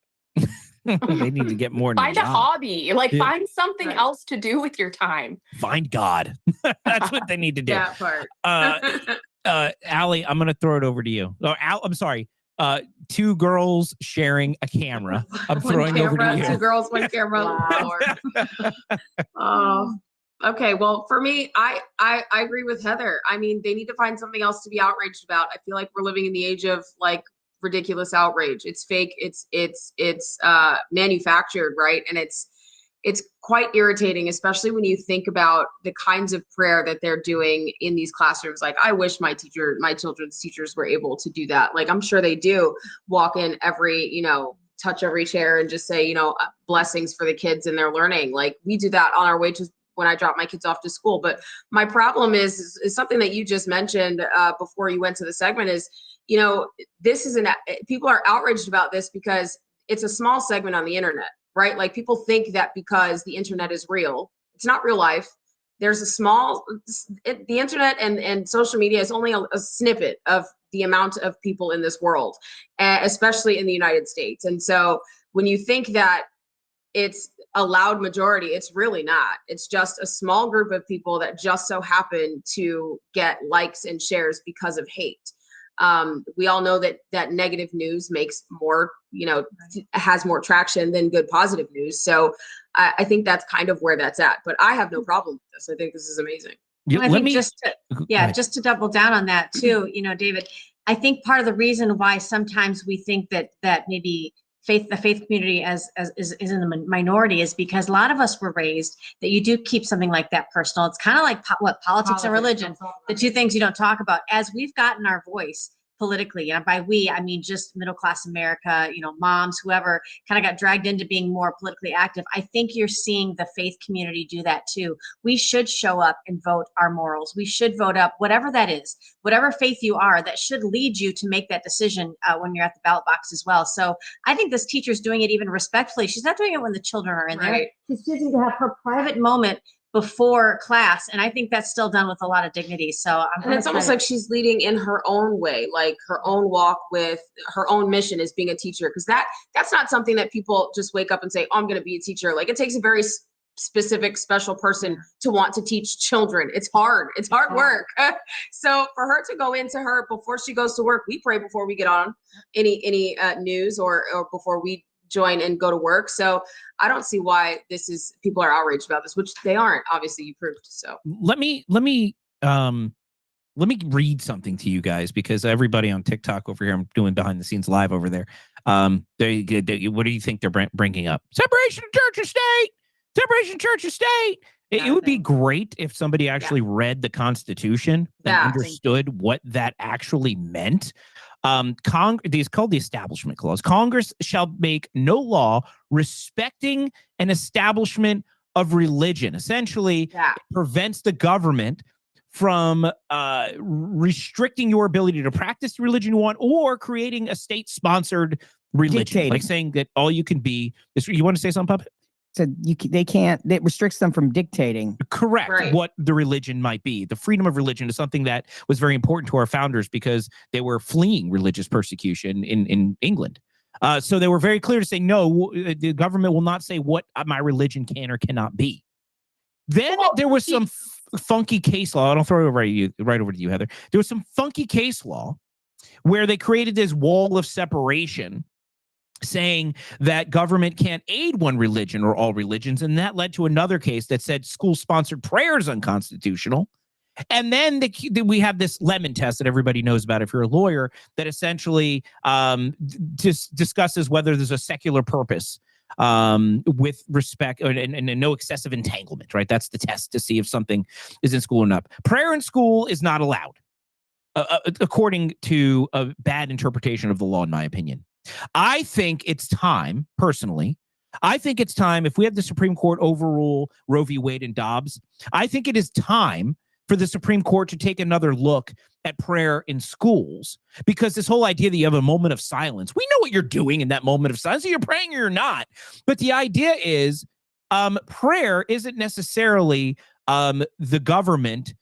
They need to get more than Find a hobby. Like, find something else to do with your time. Find God. That's what they need to do. That part. Allie, I'm going to throw it over to you. Oh, I'm sorry. Two girls sharing a camera. I'm throwing over to you. 2 girls, 1 camera. Lord. Okay, well, for me, I agree with Heather. I mean, they need to find something else to be outraged about. I feel like we're living in the age of, like, ridiculous outrage. It's fake. It's manufactured, right? And it's quite irritating, especially when you think about the kinds of prayer that they're doing in these classrooms. Like, I wish my children's teachers were able to do that. Like, I'm sure they do walk in touch every chair and just say, blessings for the kids and their learning. Like, we do that on our way to when I drop my kids off to school. But my problem is something that you just mentioned before you went to the segment is, people are outraged about this because it's a small segment on the internet, right? Like, people think that because the internet is real, it's not real life. There's the internet and social media is only a snippet of the amount of people in this world, especially in the United States. And so when you think that it's a loud majority, it's really not. It's just a small group of people that just so happen to get likes and shares because of hate. We all know that negative news makes more, has more traction than good positive news. So I think that's kind of where that's at. But I have no problem with this. I think this is amazing. I think just to double down on that too, David, I think part of the reason why sometimes we think that maybe the faith community is in the minority is because a lot of us were raised that you do keep something like that personal. It's kind of like politics and religion, the two things you don't talk about. As we've gotten our voice politically, and by we, I mean just middle class America, moms, whoever kind of got dragged into being more politically active. I think you're seeing the faith community do that too. We should show up and vote our morals. We should vote up whatever that is, whatever faith you are, that should lead you to make that decision when you're at the ballot box as well. So I think this teacher's doing it even respectfully. She's not doing it when the children are in there. She's choosing to have her private moment before class, and I think that's still done with a lot of dignity. So and it's almost like she's leading in her own way, like her own walk with her own mission as being a teacher, because that's not something that people just wake up and say, oh, I'm going to be a teacher. Like, it takes a very specific, special person to want to teach children. It's hard work. So for her to go into her before she goes to work, we pray before we get on any news or before we join and go to work. So I don't see why people are outraged about this, which they aren't. Obviously, you proved. So let me read something to you guys, because everybody on TikTok over here, I'm doing behind the scenes live over there. What do you think they're bringing up? Separation of church and state. Separation of church and state. It would be great if somebody actually read the Constitution and understood what that actually meant. It's called the Establishment Clause. Congress shall make no law respecting an establishment of religion. Essentially, it prevents the government from restricting your ability to practice the religion you want, or creating a state-sponsored religion. Dictating. Like saying that all you can be is. You want to say something, Puppet? So they can't. It restricts them from dictating. Correct. Right. What the religion might be. The freedom of religion is something that was very important to our founders because they were fleeing religious persecution in England. So they were very clear to say, no, the government will not say what my religion can or cannot be. Then there was some funky case law. I'll throw it right over to you, Heather. There was some funky case law where they created this wall of separation, saying that government can't aid one religion or all religions. And that led to another case that said school-sponsored prayer is unconstitutional. And then we have this lemon test that everybody knows about if you're a lawyer, that essentially just discusses whether there's a secular purpose with respect and no excessive entanglement, right? That's the test to see if something is in school or not. Prayer in school is not allowed, according to a bad interpretation of the law, in my opinion. I think it's time, personally, if we have the Supreme Court overrule Roe v. Wade and Dobbs, I think it is time for the Supreme Court to take another look at prayer in schools, because this whole idea that you have a moment of silence, we know what you're doing in that moment of silence. You're praying or you're not. But the idea is prayer isn't necessarily the government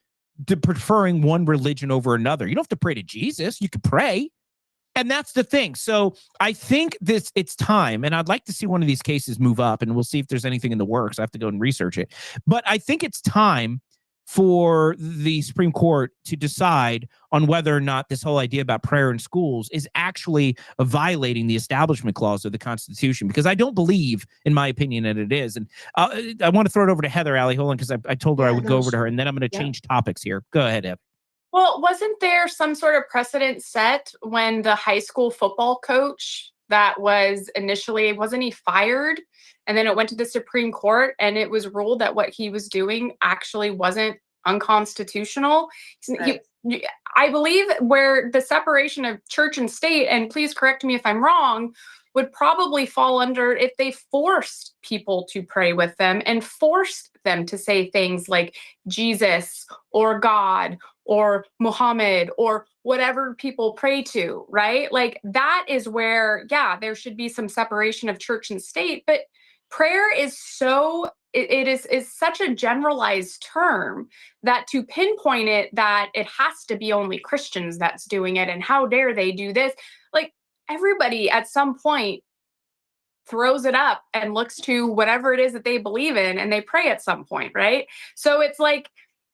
preferring one religion over another. You don't have to pray to Jesus. You can pray. And that's the thing. So I think it's time, and I'd like to see one of these cases move up, and we'll see if there's anything in the works. I have to go and research it. But I think it's time for the Supreme Court to decide on whether or not this whole idea about prayer in schools is actually violating the Establishment Clause of the Constitution, because I don't believe, in my opinion, that it is. And I want to throw it over to Heather, Allie. Hold on, because I told her I would go over to her, and then I'm going to change topics here. Go ahead, Heather. Well, wasn't there some sort of precedent set when the high school football coach that was initially, wasn't he fired? And then it went to the Supreme Court and it was ruled that what he was doing actually wasn't unconstitutional. Right. I believe where the separation of church and state, and please correct me if I'm wrong, would probably fall under if they forced people to pray with them and forced them to say things like Jesus or God or Muhammad or whatever people pray to, right? Like that is where, there should be some separation of church and state. But prayer is it is such a generalized term that to pinpoint it, that it has to be only Christians that's doing it, and how dare they do this? Like everybody at some point throws it up and looks to whatever it is that they believe in, and they pray at some point, right? So it's like,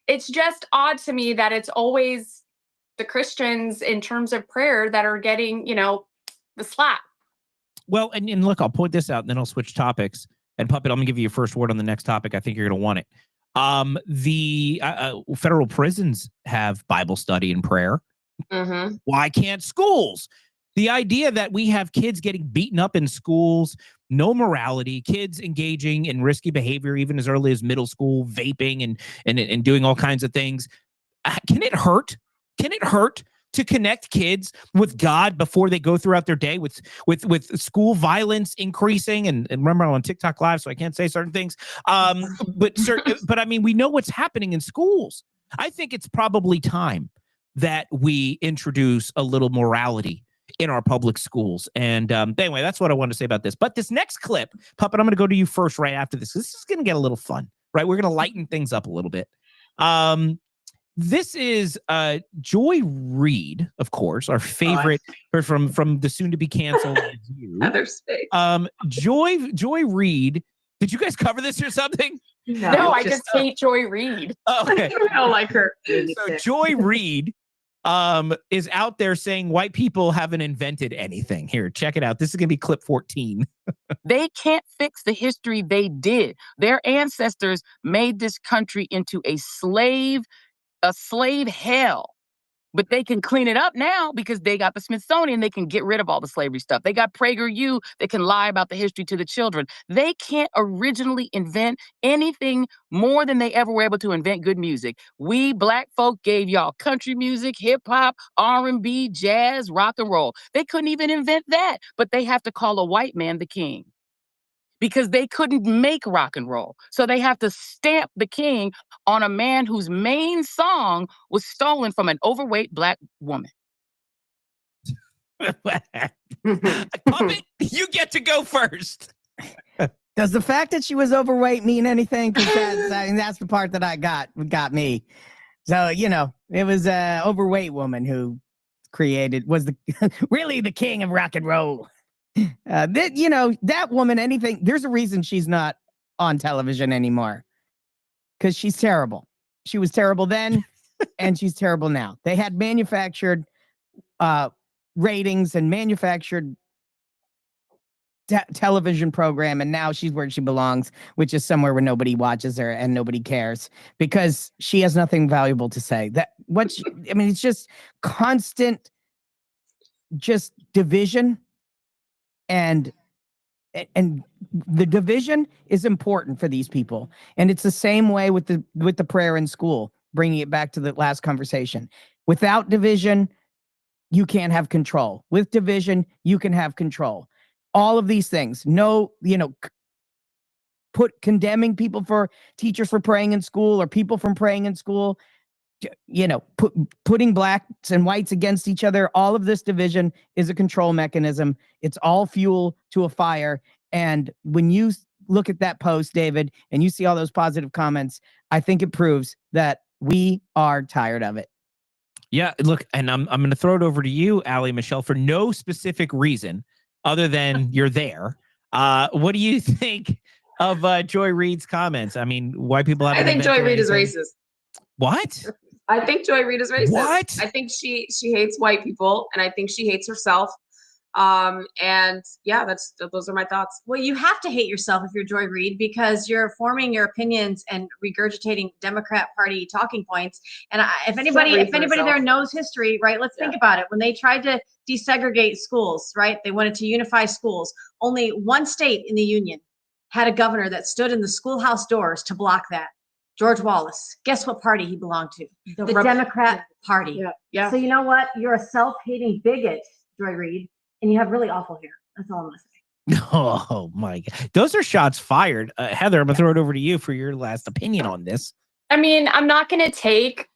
it's just odd to me that it's always the Christians in terms of prayer that are getting, the slap. Well, and look, I'll point this out and then I'll switch topics. And Puppet, I'm going to give you your first word on the next topic. I think you're going to want it. The federal prisons have Bible study and prayer. Mm-hmm. Why can't schools? The idea that we have kids getting beaten up in schools, no morality, kids engaging in risky behavior even as early as middle school, vaping and doing all kinds of things. Can it hurt? Can it hurt to connect kids with God before they go throughout their day with school violence increasing? And remember, I'm on TikTok Live, so I can't say certain things. But I mean, we know what's happening in schools. I think it's probably time that we introduce a little morality in our public schools. And anyway, that's what I wanted to say about this. But this next clip, Puppet, I'm going to go to you first right after this. This is going to get a little fun, right? We're going to lighten things up a little bit. This is Joy Reid, of course, our favorite from the soon-to-be canceled review. Other space. Joy Reid. Did you guys cover this or something? No, I just hate Joy Reid. Oh, okay. I don't like her. So Joy Reid is out there saying white people haven't invented anything. Here, check it out. This is going to be clip 14. They can't fix the history they did. Their ancestors made this country into a slave hell. But they can clean it up now because they got the Smithsonian. They can get rid of all the slavery stuff. They got PragerU. They can lie about the history to the children. They can't originally invent anything more than they ever were able to invent good music. We black folk gave y'all country music, hip hop, R&B, jazz, rock and roll. They couldn't even invent that, but they have to call a white man the king because they couldn't make rock and roll. So they have to stamp the king on a man whose main song was stolen from an overweight black woman. Puppet, you get to go first. Does the fact that she was overweight mean anything? Because that's the part that got me. So, it was an overweight woman who was really the king of rock and roll. That woman, there's a reason she's not on television anymore. Because she's terrible. She was terrible then, and she's terrible now. They had manufactured ratings and manufactured television program, and now she's where she belongs, which is somewhere where nobody watches her and nobody cares because she has nothing valuable to say. It's just constant, just division, and the division is important for these people. And it's the same way with the prayer in school, bringing it back to the last conversation. Without division, you can't have control. With division, you can have control. All of these things. Condemning teachers for praying in school or people from praying in school, putting blacks and whites against each other. All of this division is a control mechanism. It's all fuel to a fire. And when you look at that post, David, and you see all those positive comments, I think it proves that we are tired of it. Yeah, look, and I'm going to throw it over to you, Allie Michelle, for no specific reason other than you're there. What do you think of Joy Reid's comments? I mean, white people haven't. I think Joy Reid is racist. What? I think Joy Reid is racist. What? I think she hates white people, and I think she hates herself. And yeah, those are my thoughts. Well, you have to hate yourself if you're Joy Reid because you're forming your opinions and regurgitating Democrat Party talking points. And if anybody there knows history, right? Let's think about it. When they tried to desegregate schools, right? They wanted to unify schools. Only one state in the Union had a governor that stood in the schoolhouse doors to block that. George Wallace. Guess what party he belonged to? The Democrat Party. Yeah. So you know what? You're a self-hating bigot, Joy Reid. And you have really awful hair. That's all I'm going to say. Oh, my God. Those are shots fired. Heather, I'm going to throw it over to you for your last opinion on this. I mean, I'm not going to take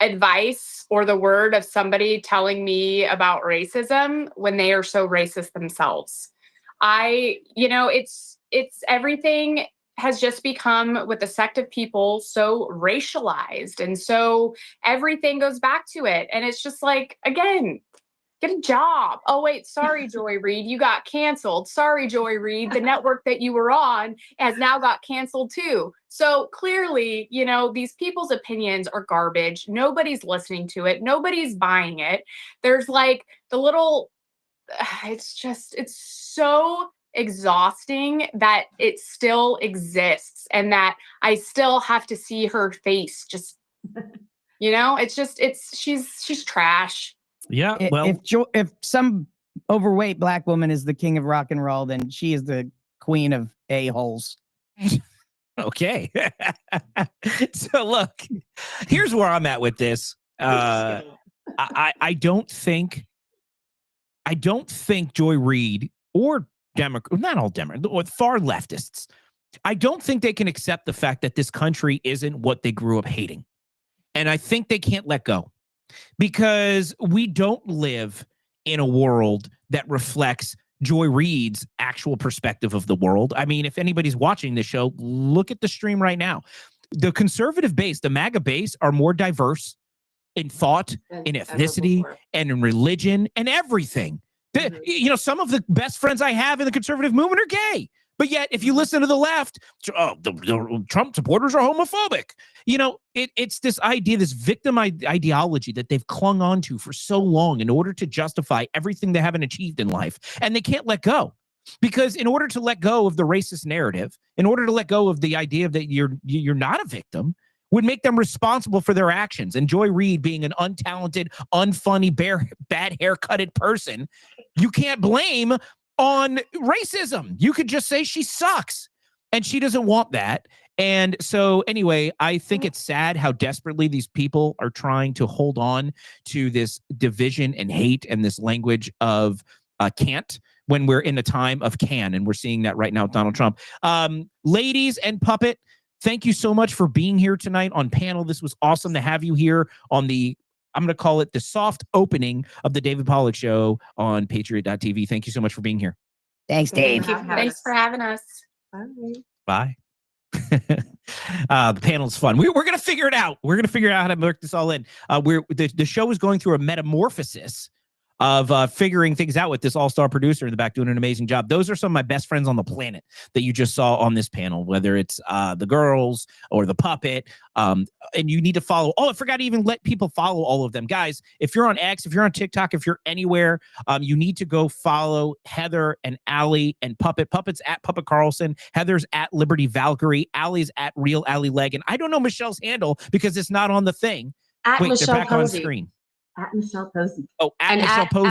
advice or the word of somebody telling me about racism when they are so racist themselves. It's everything has just become with the sect of people so racialized. And so everything goes back to it. And it's just like, again, get a job. Oh, wait, sorry, Joy Reid, you got canceled. Sorry, Joy Reid, the network that you were on has now got canceled too. So clearly, these people's opinions are garbage. Nobody's listening to it. Nobody's buying it. There's like the little, it's so exhausting that it still exists and that I still have to see her face just, she's trash. Yeah, if some overweight black woman is the king of rock and roll, then she is the queen of a-holes. Okay. So look, here's where I'm at with this. I don't think Joy Reid or not all Democrats, or far leftists, I don't think they can accept the fact that this country isn't what they grew up hating. And I think they can't let go, because we don't live in a world that reflects Joy Reid's actual perspective of the world. I mean, if anybody's watching this show, look at the stream right now. The conservative base, the MAGA base, are more diverse in thought, in ethnicity, and in religion, and everything. You know, some of the best friends I have in the conservative movement are gay. But yet, if you listen to the left, the Trump supporters are homophobic. You know, it's this idea, this victim ideology that they've clung on to for so long in order to justify everything they haven't achieved in life. And they can't let go. Because in order to let go of the racist narrative, in order to let go of the idea that you're not a victim, would make them responsible for their actions. And Joy Reid, being an untalented, unfunny, bad haircutted person, you can't blame on racism. You could just say she sucks, and she doesn't want that. And so anyway, I think it's sad how desperately these people are trying to hold on to this division and hate and this language of can't, when we're in a time of can. And we're seeing that right now with Donald Trump. Ladies and Puppet, thank you so much for being here tonight on panel. This was awesome to have you here on the, I'm going to call it the soft opening of the David Pollack Show on Patriot.tv. Thank you so much for being here. Thanks, Dave. Thanks for having us. Bye. The panel's fun. We're going to figure it out. We're going to figure out how to work this all in. The show is going through a metamorphosis of figuring things out with this all-star producer in the back doing an amazing job. Those are some of my best friends on the planet that you just saw on this panel, whether it's the girls or the Puppet. And you need to follow. Oh, I forgot to even let people follow all of them. Guys, if you're on X, if you're on TikTok, if you're anywhere, you need to go follow Heather and Allie and Puppet. Puppet's at Puppet Carlson. Heather's at Liberty Valkyrie. Allie's at Real Allie Leg. And I don't know Michelle's handle because it's not on the thing. Wait, Michelle they're back Posey. On screen. At Michelle Posey. Oh, at Michelle Posey.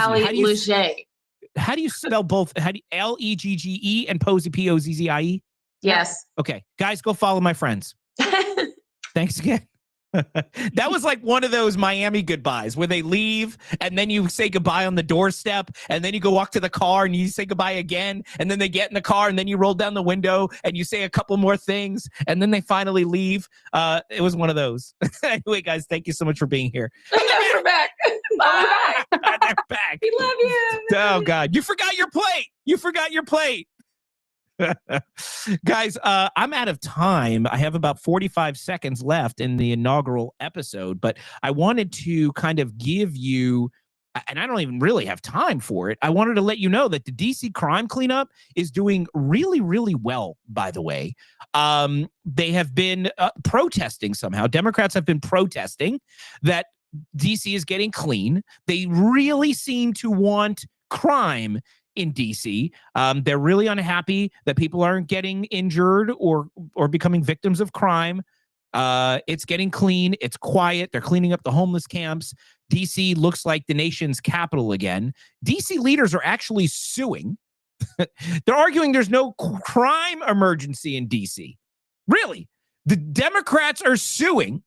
How do you spell both? How do you Legge and Posey Pozzie? Yes. Okay, guys, go follow my friends. Thanks again. That was like one of those Miami goodbyes where they leave and then you say goodbye on the doorstep and then you go walk to the car and you say goodbye again and then they get in the car and then you roll down the window and you say a couple more things and then they finally leave. It was one of those. Anyway, guys, thank you so much for being here. We're back. Bye. They're back. We love you. Oh, God. You forgot your plate. You forgot your plate. Guys, I'm out of time. I have about 45 seconds left in the inaugural episode, but I wanted to kind of give you, and I don't even really have time for it, I wanted to let you know that the DC crime cleanup is doing really, really well, by the way. They have been protesting somehow. Democrats have been protesting that DC is getting clean. They really seem to want crime in DC. They're really unhappy that people aren't getting injured or becoming victims of crime. It's getting clean. It's quiet. They're cleaning up the homeless camps. DC looks like the nation's capital again. DC leaders are actually suing. They're arguing there's no crime emergency in DC. Really? The Democrats are suing,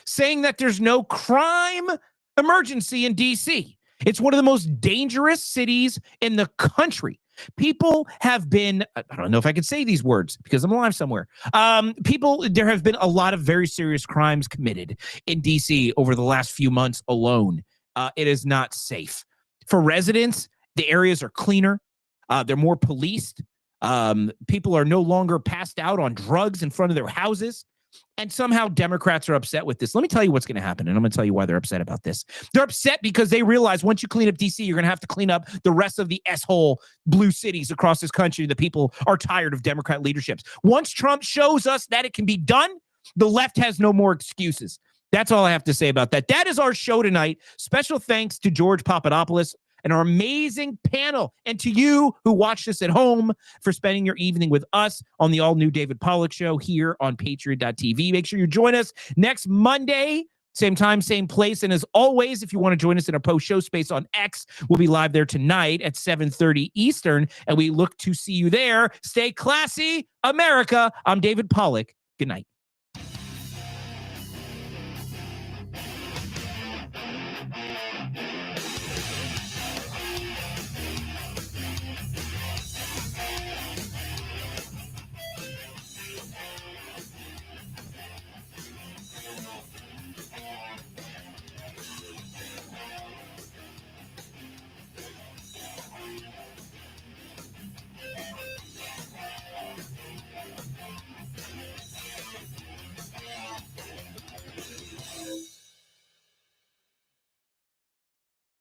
saying that there's no crime emergency in DC. It's one of the most dangerous cities in the country. People have been, I don't know if I could say these words because I'm alive somewhere. There have been a lot of very serious crimes committed in DC over the last few months alone. It is not safe. For residents, the areas are cleaner. They're more policed. People are no longer passed out on drugs in front of their houses. And somehow Democrats are upset with this. Let me tell you what's going to happen, and I'm going to tell you why they're upset about this. They're upset because they realize once you clean up D.C., you're going to have to clean up the rest of the S-hole blue cities across this country. The people are tired of Democrat leaderships. Once Trump shows us that it can be done, the left has no more excuses. That's all I have to say about that. That is our show tonight. Special thanks to George Papadopoulos and our amazing panel, and to you who watched us at home for spending your evening with us on the all-new David Pollack Show here on Patriot.tv. Make sure you join us next Monday Same time, same place. And as always, if you want to join us in our post-show space on X, we'll be live there tonight at 7:30 Eastern, and we look to see you there. Stay classy, America. I'm David Pollack. Good night.